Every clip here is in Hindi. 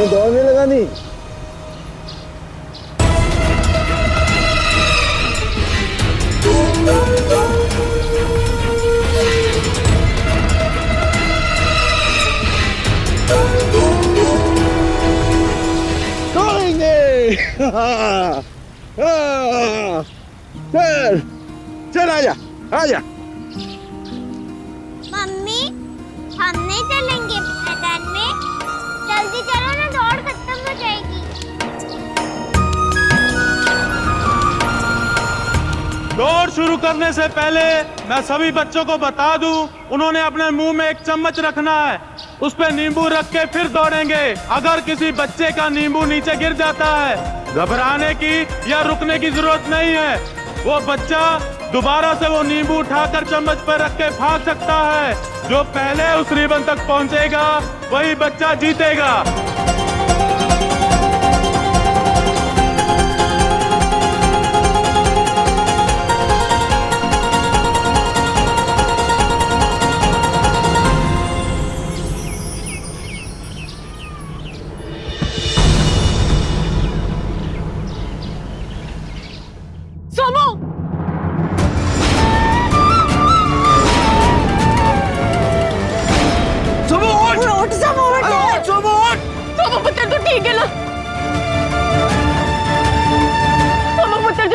तुम्हें दौड़ नहीं लगानी? चल चल आजा आजा। मम्मी हम नहीं चलेंगे मैदान में, जल्दी चलो ना, दौड़ खत्म हो जाएगी। दौड़ शुरू करने से पहले मैं सभी बच्चों को बता दूं, उन्होंने अपने मुंह में एक चम्मच रखना है, उस पे नींबू रख के फिर दौड़ेंगे। अगर किसी बच्चे का नींबू नीचे गिर जाता है, घबराने की या रुकने की जरूरत नहीं है। वो बच्चा दोबारा से वो नींबू उठाकर चम्मच पर रख के भाग सकता है। जो पहले उस रिबन तक पहुंचेगा वही बच्चा जीतेगा।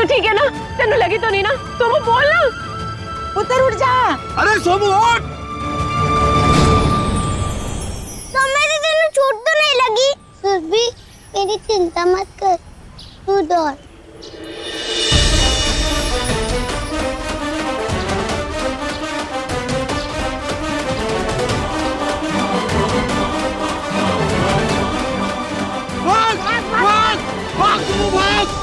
ठीक है ना? तेनू लगी तो नहीं ना? सोमू बोल ना। पुत्र उठ जा। अरे सोमू उठ। तो मेरी तेनू चोट तो नहीं लगी? फिर भी मेरी चिंता मत कर, तू दौड़। भाग भाग भाग सोमू भाग।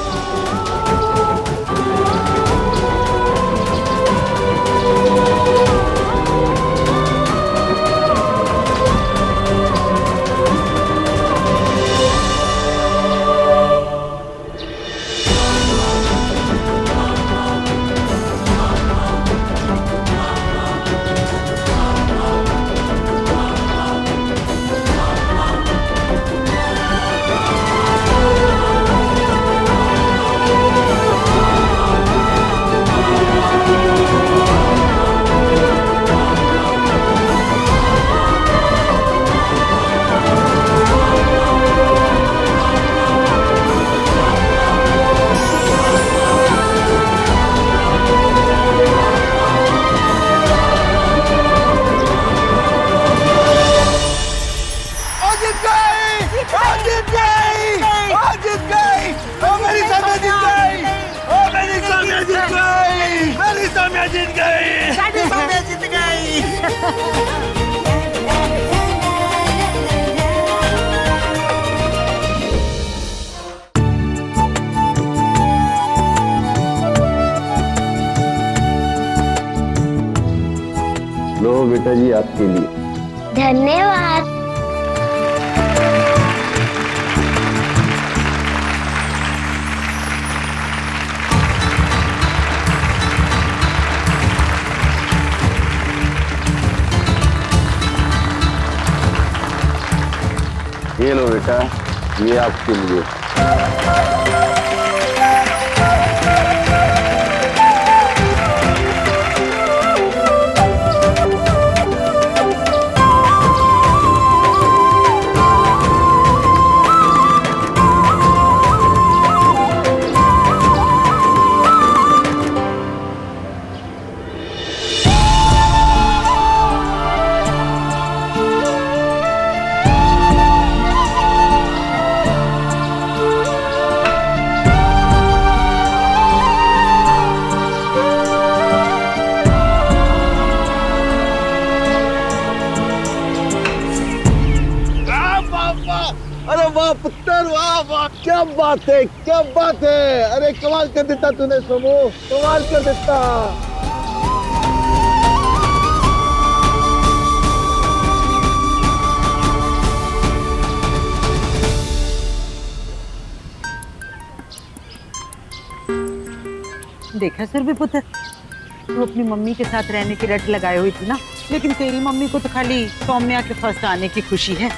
लो बेटा जी आपके लिए। धन्यवाद। ये लो बेटा, ये आपके लिए। वाह पुत्र, वाह वाह, क्या बात है, क्या बात है। अरे कमाल कर देता तूने सोमू, कमाल कर देता। देखा सुरभि पुत्र, तू अपनी मम्मी के साथ रहने की रट लगाई हुई थी ना, लेकिन तेरी मम्मी को तो खाली सौम्या के फर्स्ट आने की खुशी है।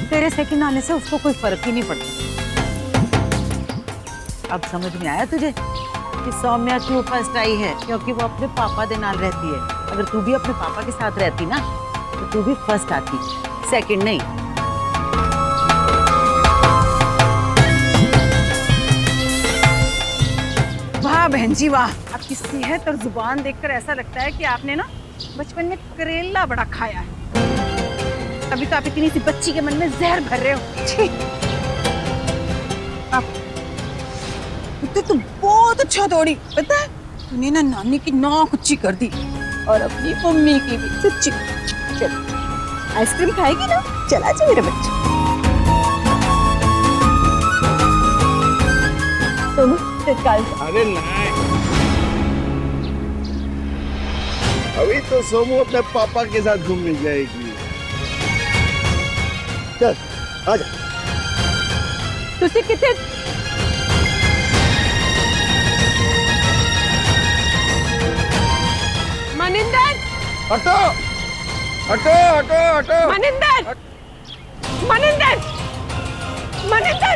तेरे सेकंड आने से उसको कोई फर्क ही नहीं पड़ता। अब समझ में आया तुझे कि सौम्या क्यों फर्स्ट आई है? क्योंकि वो अपने पापा के नाल रहती है। अगर तू भी अपने पापा के साथ रहती ना तो तू भी फर्स्ट आती, सेकंड नहीं। वाह बहन जी वाह, आपकी सेहत और जुबान देखकर ऐसा लगता है कि आपने ना बचपन में करेला बड़ा खाया है। तभी तो आप इतनी सी बच्ची के मन में जहर भर रहे हो। छी। आप तो तुम बहुत अच्छा दौड़ी, पता है? तूने ना नानी की नाक ऊंची कर दी और अपनी मम्मी की भी सच्ची। चल आइसक्रीम खाएगी ना? चला जा मेरे बच्चे। सोनू काल अरे नहीं, अभी तो सोमू अपने पापा के साथ घूमने जाएगी। चल आजा। तुझे कितने मनिंदर हटो हटो हटो हटो। मनिंदर मनिंदर मनिंदर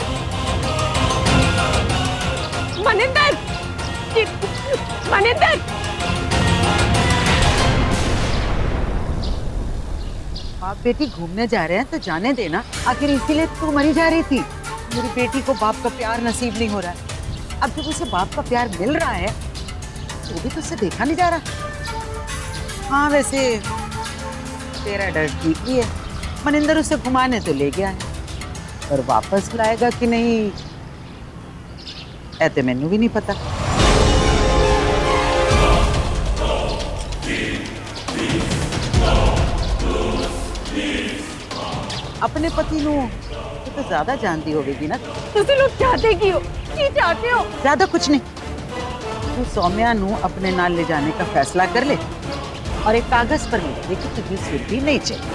मनिंदर मनिंदर बाप बेटी घूमने जा रहे हैं तो जाने देना। आखिर इसीलिए तू मरी जा रही थी। मेरी बेटी को बाप का प्यार नसीब नहीं हो रहा है। अब जब उसे बाप का प्यार मिल रहा है तो भी तो उसे देखा नहीं जा रहा। हाँ वैसे तेरा डर ठीक ही है। मनिंदर उसे घुमाने तो ले गया है, पर वापस लाएगा कि नहीं ऐसे मैनू भी नहीं पता। अपने पति नू तो ज्यादा जानती होगी ना। तुझे लोग चाहते की हो? की चाहते हो? ज्यादा कुछ नहीं। तू सौम्या नू अपने नाल ले जाने का फैसला कर ले और एक कागज पर लिख दे कि तुझे सुखी नहीं चाहिए।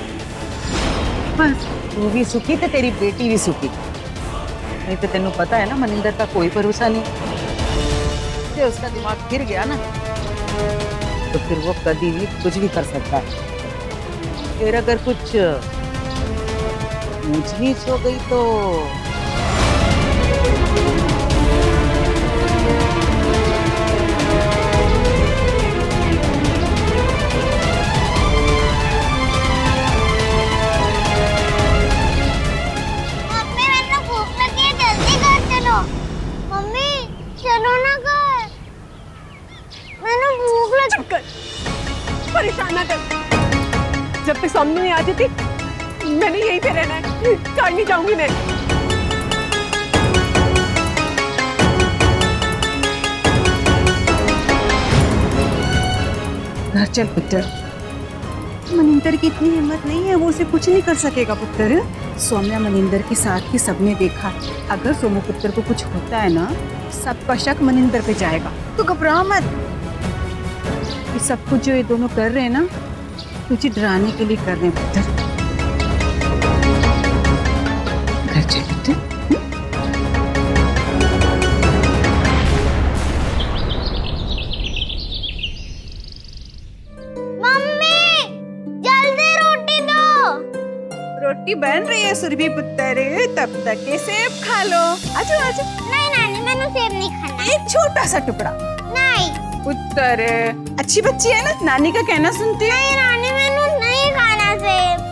बस तू भी सुखी तो तेरी बेटी भी सुखी। नहीं तो तेनू पता है ना मनिंदर का कोई भरोसा नहीं। जब उसका दिमाग फिर गया ना तो फिर वो कभी भी कुछ भी कर सकता है। फिर अगर कुछ ऊंच नीच हो गई तो मम्मी मैंने भूख लगी है, जल्दी घर चलो। मम्मी चलो ना घर, मैंने भूख लगी। चुप कर, परेशान ना कर। जब तक सामने नहीं आती थी मैंने यहीं पे रहना है, कहीं नहीं जाऊंगी मैं। घर चल पुत्र। मनिंदर की इतनी हिम्मत नहीं है, वो उसे कुछ नहीं कर सकेगा पुत्र। सौम्या मनिंदर के साथ ही सबने देखा। अगर सोमू पुत्र को कुछ होता है ना, सबका शक मनिंदर पे जाएगा। तो घबरा मत। ये सब कुछ जो ये दोनों कर रहे हैं ना, तुझे डराने के लिए कर रहे हैं पुत्र। घर चल पुत्र। मम्मी जल्दी रोटी दो। रोटी बन रही है सुरभि पुत्र, तब तक ये सेब खा लो। आजो आजो। नहीं नानी, मैंने सेब नहीं खाना। एक छोटा सा टुकड़ा। नहीं पुत्र अच्छी बच्ची है ना, नानी का कहना सुनती है। नहीं नानी, मैंने नहीं खाना सेब।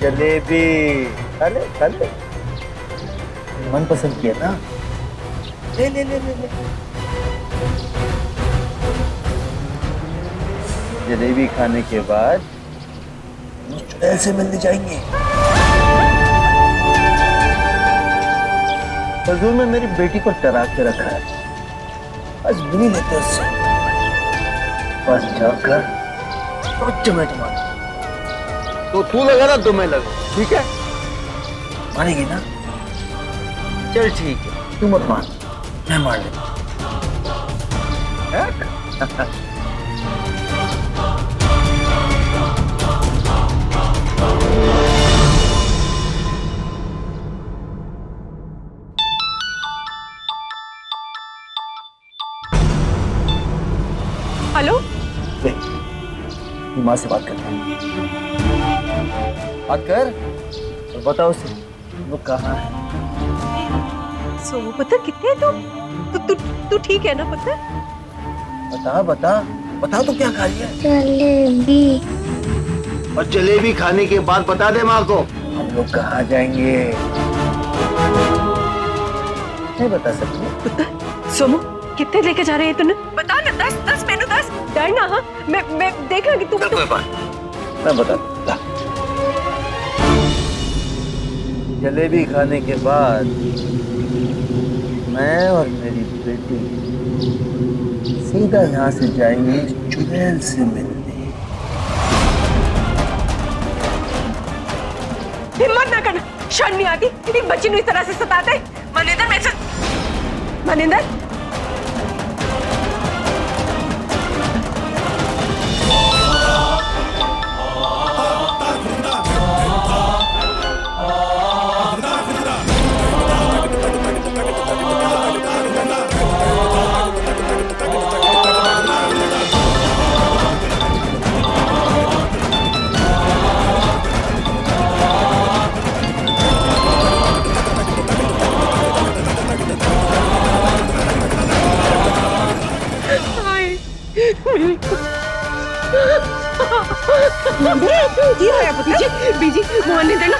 जलेबी अरे कर ले, मन पसंद किया ना। ले ले ले ले ले। जलेबी खाने के बाद चुड़ैल से मिलने जाएंगे। हजूर में मेरी बेटी को डरा के रखा है, बस मिल लेते उससे। बस जाकर तो चमेट मार। तो तू लगा ना तो मैं लगा, ठीक है? मानेगी ना? चल ठीक है, तू मत मान, मैं मान लेता हेलो, माँ से बात करता हूँ। बात कर और बताओ उसे वो कहाँ है। सोमू पुत्र कितने है तू? तू ठीक है ना पुत्र? बता बता बता, तू क्या खा रही है? जलेबी। और जलेबी खाने के बाद बता दे माँ को हम लोग कहाँ जाएंगे। नहीं बता सकती? पुत्र सोमू कितने लेके जा रहे हैं तूने? बता ना, 10 मेनू 10 डर ना। हाँ मैं देख लूंगी। तू कोई बात मैं बता। जलेबी खाने के बाद मैं और मेरी बेटी सीधा यहाँ से जाएंगे चुड़ैल से मिलने। हिम्मत ना करना, शर्म नहीं आती? एक बच्ची को इस तरह से सताते? मनिंदर मेरे से मनिंदर बीजी मनिंदर ना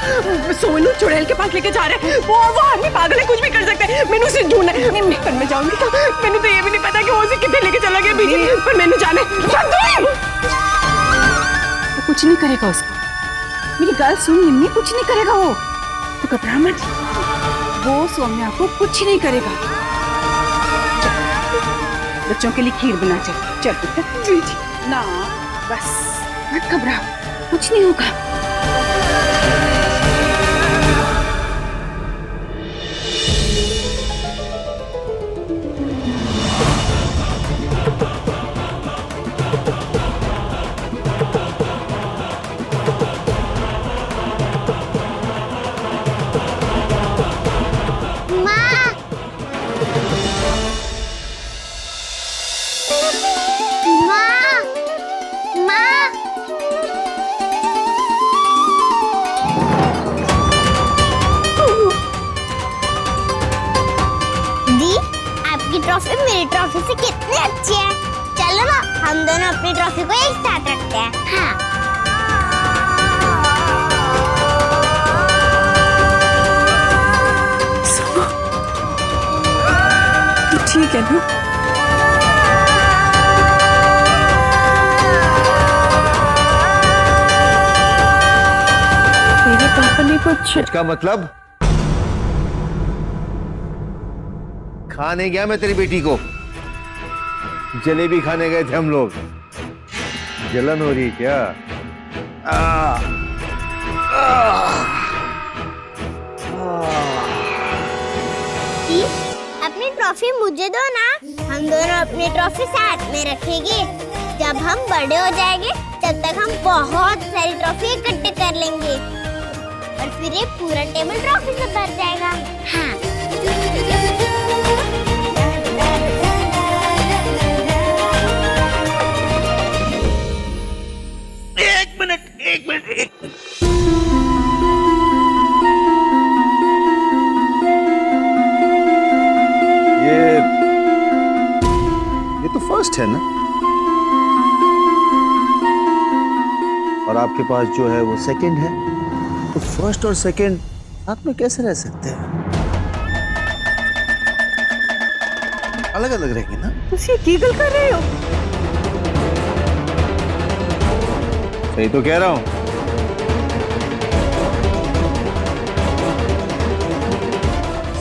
सोनू चुड़ैल के पास लेके जा रहे हैं। वो आदमी पागल है, कुछ भी कर सकते हैं। मैंने उसे ढूंढना है। मैं जाऊंगी तो मैंने तो ये भी नहीं पता कि वो उसे कितने लेके चला गया बीजी, पर मैंने जाने वो कुछ नहीं करेगा उसको। मेरी गाल सुन निम्मी, कुछ नहीं करेगा वो। तो घबरा मत, वो सौम्या को कुछ नहीं करेगा। बच्चों के लिए खीर बना। चल पुत्र। बीजी ना बस मत घबरा, कुछ नहीं होगा। ट्रॉफी मेरी ट्रॉफी से कितनी अच्छी है। चलो ना हम दोनों अपनी ट्रॉफी को एक साथ रखते हैं। हाँ। तू ठीक है ना? मेरे पापा ने कुछ इसका मतलब खाने गया मैं तेरी बेटी को, जलेबी खाने गए थे हम लोग। जलन हो रही है क्या? अपनी ट्रॉफी मुझे दो ना, हम दोनों अपनी ट्रॉफी साथ में रखेंगे। जब हम बड़े हो जाएंगे तब तक हम बहुत सारी ट्रॉफी इकट्ठे कर लेंगे और फिर ये पूरा टेबल ट्रॉफी से भर जाएगा। हाँ। एक मिनट। ये तो फर्स्ट है ना, और आपके पास जो है वो सेकंड है, तो फर्स्ट और सेकंड साथ में कैसे रह सकते हैं? अलग अलग रहेंगे ना। तुम गीगल कर रहे हो? सही तो कह रहा हूं।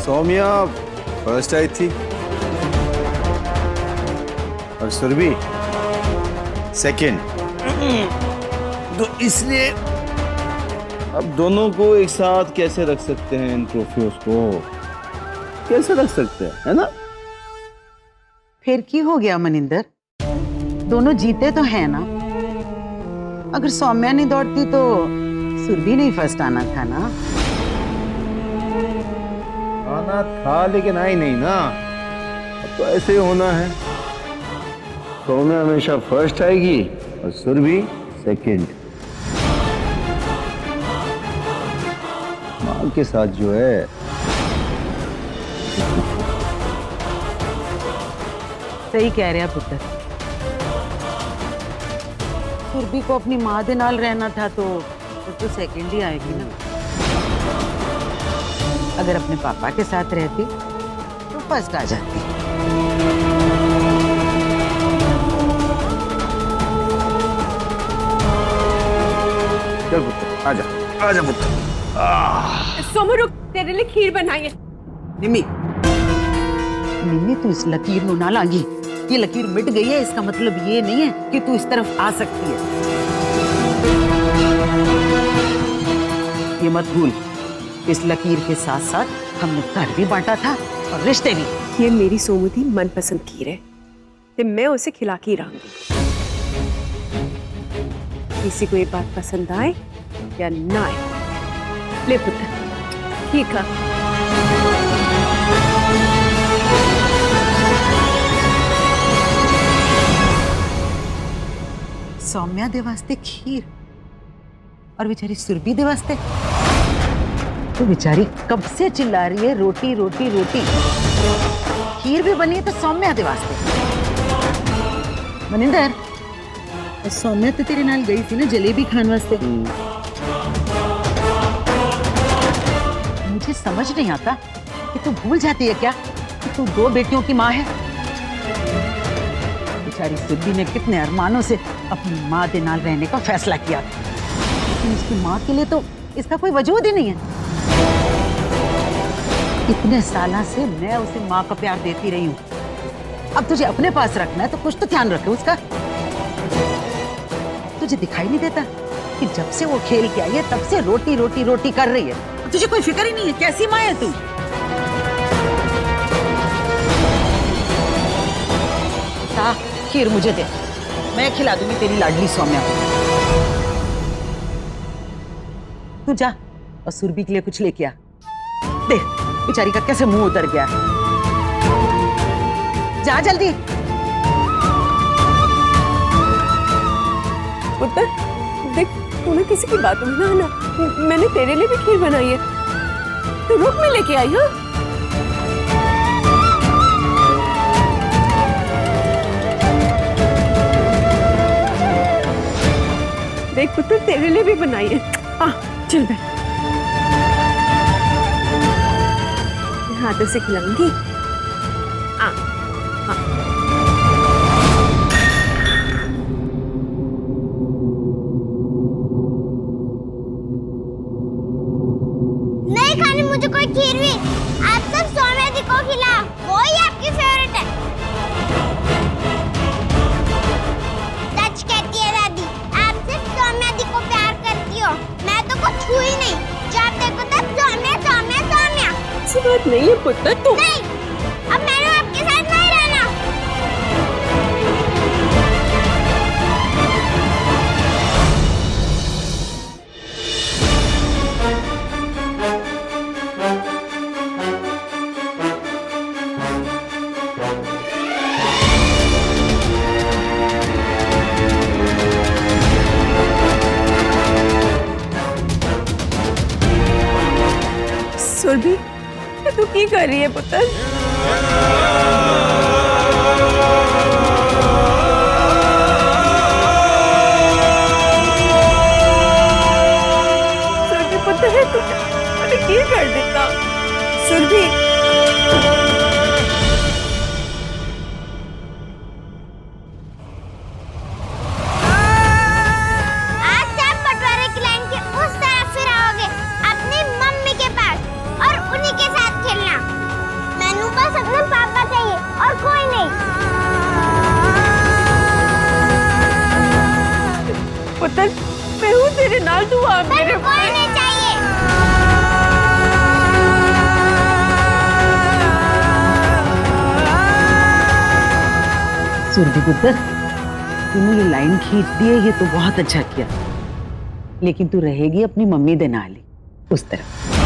सौम्या फर्स्ट आई थी और सुरभि सेकंड, तो इसलिए अब दोनों को एक साथ कैसे रख सकते हैं इन ट्रॉफियों को? कैसे रख सकते हैं, है ना? फिर की हो गया मनिंदर, दोनों जीते तो है ना। अगर सौम्या नहीं दौड़ती तो सुरभि नहीं फर्स्ट आना था ना। आना था लेकिन आई नहीं ना। अब तो ऐसे ही होना है, सौम्या हमेशा फर्स्ट आएगी और सुरभि सेकंड। माँ के साथ जो है सही कह रहे हैं पुत्र, सुरभि को अपनी माँ के नाल रहना था तो सेकंड ही आएगी ना। अगर अपने पापा के साथ रहती तो फर्स्ट आ जाती। चल पुत्र, आजा आजा पुत्र। सोमू रुक, तेरे लिए खीर बनाई है। निम्मी, निम्मी तू इस लकीर नु ना लागी। ये लकीर मिट गई है, इसका मतलब ये नहीं है कि तू इस तरफ आ सकती है। ये मत भूल, इस लकीर के साथ साथ हमने घर भी बांटा था और रिश्ते भी। ये मेरी सोमू दी मनपसंद खीर है ते मैं उसे खिला के ही रहूंगी। किसी को ये बात पसंद आए या ना आए, ले पुत्र खीर खा। सौम्या दे वास्ते खीर और बेचारी सुरभि दे वास्ते तो बेचारी कब से चिल्ला रही है रोटी रोटी रोटी। खीर भी बनी है तो सौम्या दे वास्ते। मनिंदर, सौम्या तो तेरे नाल गई थी ना जलेबी खान वास्ते। मुझे समझ नहीं आता कि तू भूल जाती है क्या कि तू दो बेटियों की माँ है। बेचारी सुरभि ने कितने अरमानों से अपनी माँ के नाल रहने का फैसला किया, लेकिन उसकी माँ के लिए तो इसका कोई वजूद ही नहीं है। इतने सालों से मैं उसे माँ का प्यार देती रही हूँ, अब तुझे अपने पास रखना है तो कुछ तो ध्यान रखे उसका। तुझे दिखाई नहीं देता कि जब से वो खेल के आई है तब से रोटी रोटी रोटी कर रही है। तुझे कोई फिक्र ही नहीं है, कैसी माँ है तू? खीर मुझे दे, मैं खिला दूंगी तेरी लाडली सौम्या को। तू जा और सुरभि के लिए कुछ लेके आ। देख बेचारी का कैसे मुंह उतर गया। जा जल्दी। पुत्र देख, तूने किसी की बातों में ना आना। मैंने तेरे लिए भी खीर बनाई है, तू रुक, मैं लेके आई हूँ। देख पुत्र, तेरे लिए भी बनाई है। हाँ चल बैठ, हाथों से खिलाऊंगी। हाँ हाँ नहीं खानी मुझे कोई खीर भी। आप सब सौम्या दी को खिलाओ, वो ही आपकी फेवरेट है। सच कहती है दादी, आप सिर्फ सौम्या दी को प्यार करती हो, मैं तो कुछ छू ही नहीं। जब देखो तब सौम्या सौम्या सौम्या। ऐसी बात नहीं है पुत्र, तू नहीं, अब मैंने आपके साथ नहीं रहना। सुरभि, तू की कर रही है पुत्र? सुरभि पुत्र है, तूने की कर देता? सुरभि आज से आप पटवारी की लाइन के उस तरफ फिर आओगे, अपनी मम्मी के पास, और उन्हीं के साथ खेलना। मैनू बस अपने पापा चाहिए और कोई नहीं। पुत्र, मैं हूँ तेरे नाल, तू आ मेरे। कोई नहीं चाहिए। सुरभि पुत्र, तूने ये लाइन खींच दी है, ये तो बहुत अच्छा किया, लेकिन तू रहेगी अपनी मम्मी दे नाल ही उस तरह।